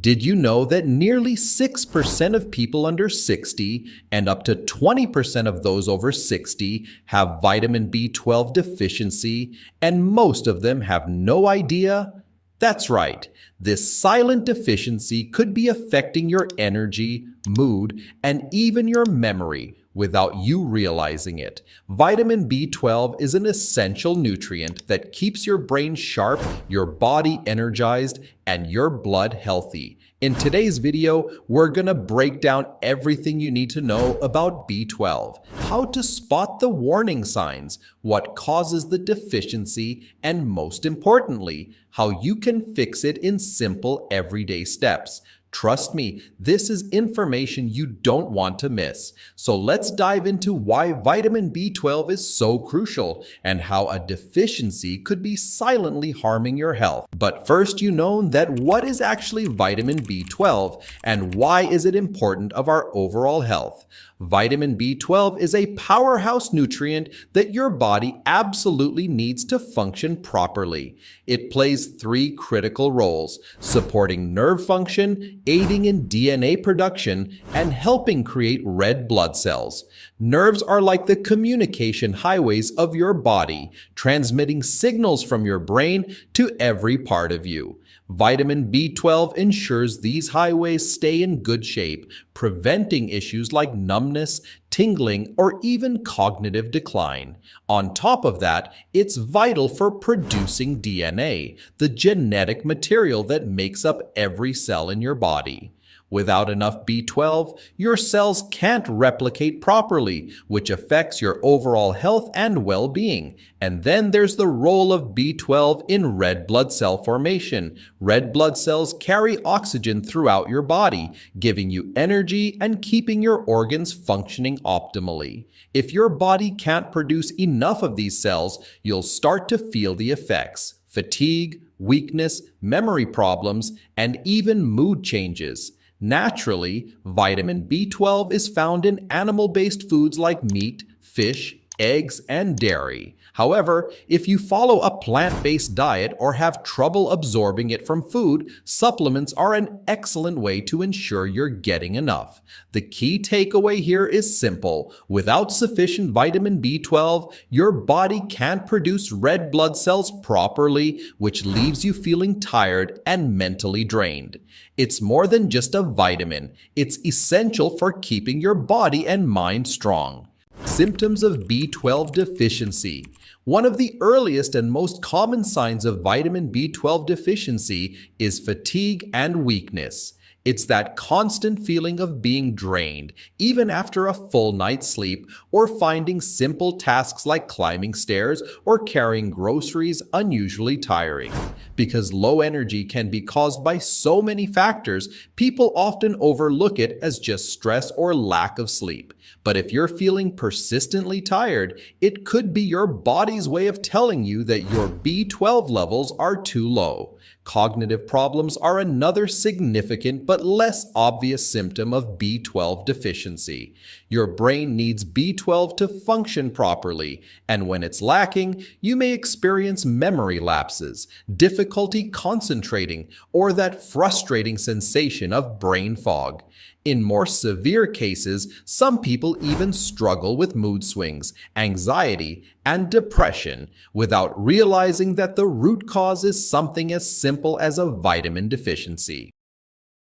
Did you know that nearly 6% of people under 60 and up to 20% of those over 60 have vitamin B12 deficiency, and most of them have no idea? That's right. This silent deficiency could be affecting your energy, mood, and even your memory without you realizing it. Vitamin B12 is an essential nutrient that keeps your brain sharp, your body energized, and your blood healthy. In today's video, we're gonna break down everything you need to know about B12, how to spot the warning signs, what causes the deficiency, and most importantly, how you can fix it in simple everyday steps. Trust me, this is information you don't want to miss. So let's dive into why vitamin B12 is so crucial and how a deficiency could be silently harming your health. But first, you know that what is actually vitamin B12 and why is it important of our overall health? Vitamin B12 is a powerhouse nutrient that your body absolutely needs to function properly. It plays three critical roles: supporting nerve function, aiding in DNA production, and helping create red blood cells. Nerves are like the communication highways of your body, transmitting signals from your brain to every part of you. Vitamin B12 ensures these highways stay in good shape, preventing issues like numbness, tingling, or even cognitive decline. On top of that, it's vital for producing DNA, the genetic material that makes up every cell in your body. Without enough B12, your cells can't replicate properly, which affects your overall health and well-being. And then there's the role of B12 in red blood cell formation. Red blood cells carry oxygen throughout your body, giving you energy and keeping your organs functioning optimally. If your body can't produce enough of these cells, you'll start to feel the effects: fatigue, weakness, memory problems, and even mood changes. Naturally, vitamin B12 is found in animal-based foods like meat, fish, eggs, and dairy. However, if you follow a plant-based diet or have trouble absorbing it from food, supplements are an excellent way to ensure you're getting enough. The key takeaway here is simple: without sufficient vitamin B12, your body can't produce red blood cells properly, which leaves you feeling tired and mentally drained. It's more than just a vitamin. It's essential for keeping your body and mind strong. Symptoms of B12 deficiency. One of the earliest and most common signs of vitamin B12 deficiency is fatigue and weakness. It's that constant feeling of being drained, even after a full night's sleep, or finding simple tasks like climbing stairs or carrying groceries unusually tiring. Because low energy can be caused by so many factors, people often overlook it as just stress or lack of sleep. But if you're feeling persistently tired, it could be your body's way of telling you that your B12 levels are too low. Cognitive problems are another significant but less obvious symptom of B12 deficiency. Your brain needs B12 to function properly, and when it's lacking, you may experience memory lapses, difficulty concentrating, or that frustrating sensation of brain fog. In more severe cases, some people even struggle with mood swings, anxiety, and depression without realizing that the root cause is something as simple as a vitamin deficiency.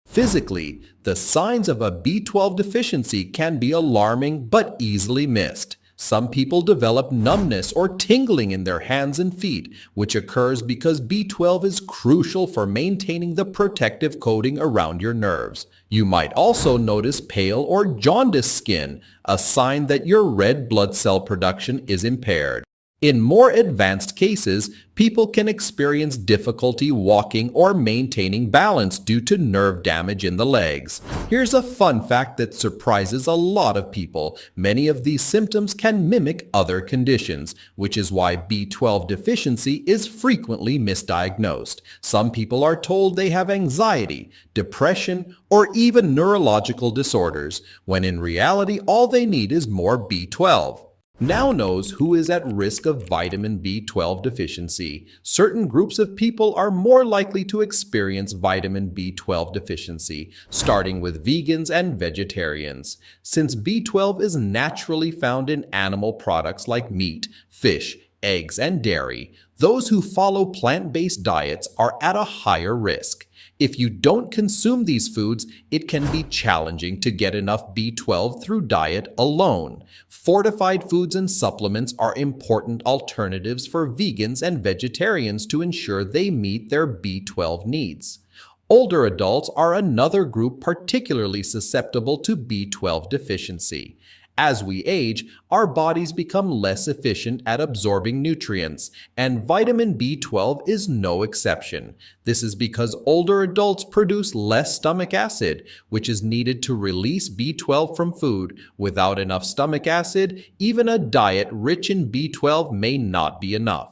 Physically, the signs of a B12 deficiency can be alarming but easily missed. Some people develop numbness or tingling in their hands and feet, which occurs because B12 is crucial for maintaining the protective coating around your nerves. You might also notice pale or jaundiced skin, a sign that your red blood cell production is impaired. In more advanced cases, people can experience difficulty walking or maintaining balance due to nerve damage in the legs. Here's a fun fact that surprises a lot of people. Many of these symptoms can mimic other conditions, which is why B12 deficiency is frequently misdiagnosed. Some people are told they have anxiety, depression, or even neurological disorders, when in reality all they need is more B12. now knows who is at risk of vitamin B12 deficiency. Certain groups of people are more likely to experience vitamin B12 deficiency, starting with vegans and vegetarians. Since B12 is naturally found in animal products like meat, fish, eggs, and dairy, those who follow plant-based diets are at a higher risk. If you don't consume these foods, it can be challenging to get enough B12 through diet alone. Fortified foods and supplements are important alternatives for vegans and vegetarians to ensure they meet their B12 needs. Older adults are another group particularly susceptible to B12 deficiency. As we age, our bodies become less efficient at absorbing nutrients, and vitamin B12 is no exception. This is because older adults produce less stomach acid, which is needed to release B12 from food. Without enough stomach acid, even a diet rich in B12 may not be enough.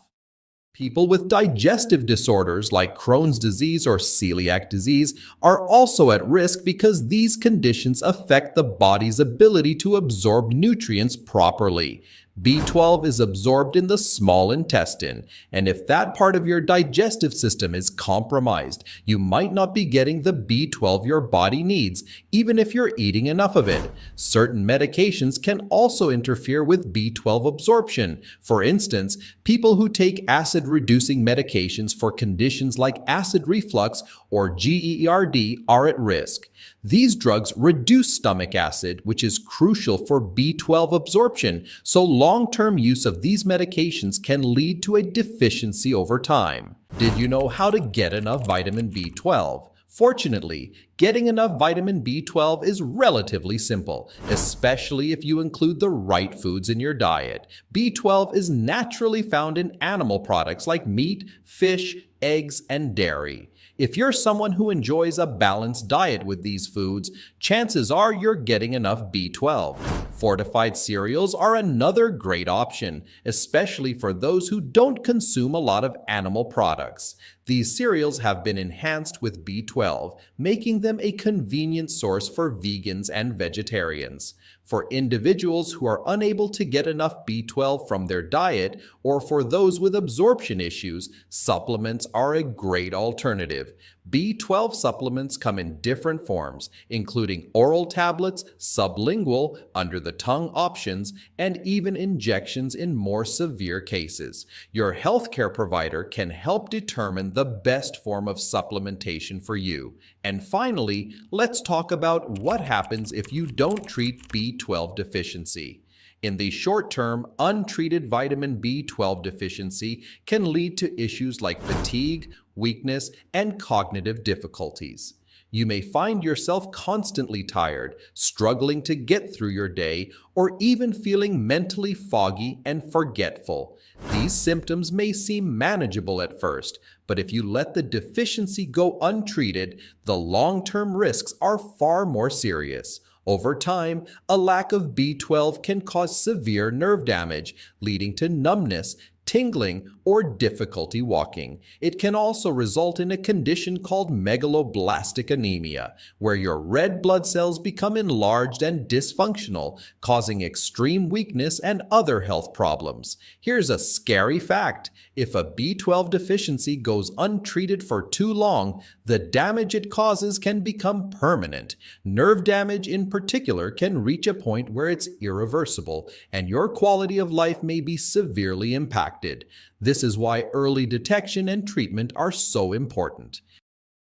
People with digestive disorders like Crohn's disease or celiac disease are also at risk because these conditions affect the body's ability to absorb nutrients properly. B12 is absorbed in the small intestine, and if that part of your digestive system is compromised, you might not be getting the B12 your body needs, even if you're eating enough of it. Certain medications can also interfere with B12 absorption. For instance, people who take acid-reducing medications for conditions like acid reflux or GERD are at risk. These drugs reduce stomach acid, which is crucial for B12 absorption, so long-term use of these medications can lead to a deficiency over time. Did you know how to get enough vitamin B12? Fortunately, getting enough vitamin B12 is relatively simple, especially if you include the right foods in your diet. B12 is naturally found in animal products like meat, fish, eggs, and dairy. If you're someone who enjoys a balanced diet with these foods, chances are you're getting enough B12. Fortified cereals are another great option, especially for those who don't consume a lot of animal products. These cereals have been enhanced with B12, making them a convenient source for vegans and vegetarians. For individuals who are unable to get enough B12 from their diet, or for those with absorption issues, supplements are a great alternative. B12 supplements come in different forms, including oral tablets, sublingual, under-the-tongue options, and even injections in more severe cases. Your healthcare provider can help determine the best form of supplementation for you. And finally, let's talk about what happens if you don't treat B12 deficiency. In the short term, untreated vitamin B12 deficiency can lead to issues like fatigue, weakness, and cognitive difficulties. You may find yourself constantly tired, struggling to get through your day, or even feeling mentally foggy and forgetful. These symptoms may seem manageable at first, but if you let the deficiency go untreated, the long-term risks are far more serious. Over time, a lack of B12 can cause severe nerve damage, leading to numbness, tingling, or difficulty walking. It can also result in a condition called megaloblastic anemia, where your red blood cells become enlarged and dysfunctional, causing extreme weakness and other health problems. Here's a scary fact. If a B12 deficiency goes untreated for too long, the damage it causes can become permanent. Nerve damage in particular can reach a point where it's irreversible, and your quality of life may be severely impacted. This is why early detection and treatment are so important.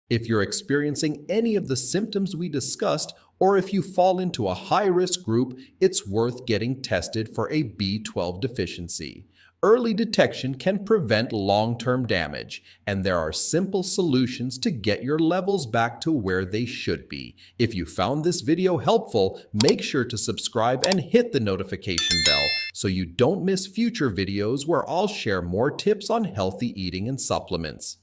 If you're experiencing any of the symptoms we discussed, or if you fall into a high-risk group, it's worth getting tested for a B12 deficiency. Early detection can prevent long-term damage, and there are simple solutions to get your levels back to where they should be. If you found this video helpful, make sure to subscribe and hit the notification bell so you don't miss future videos where I'll share more tips on healthy eating and supplements.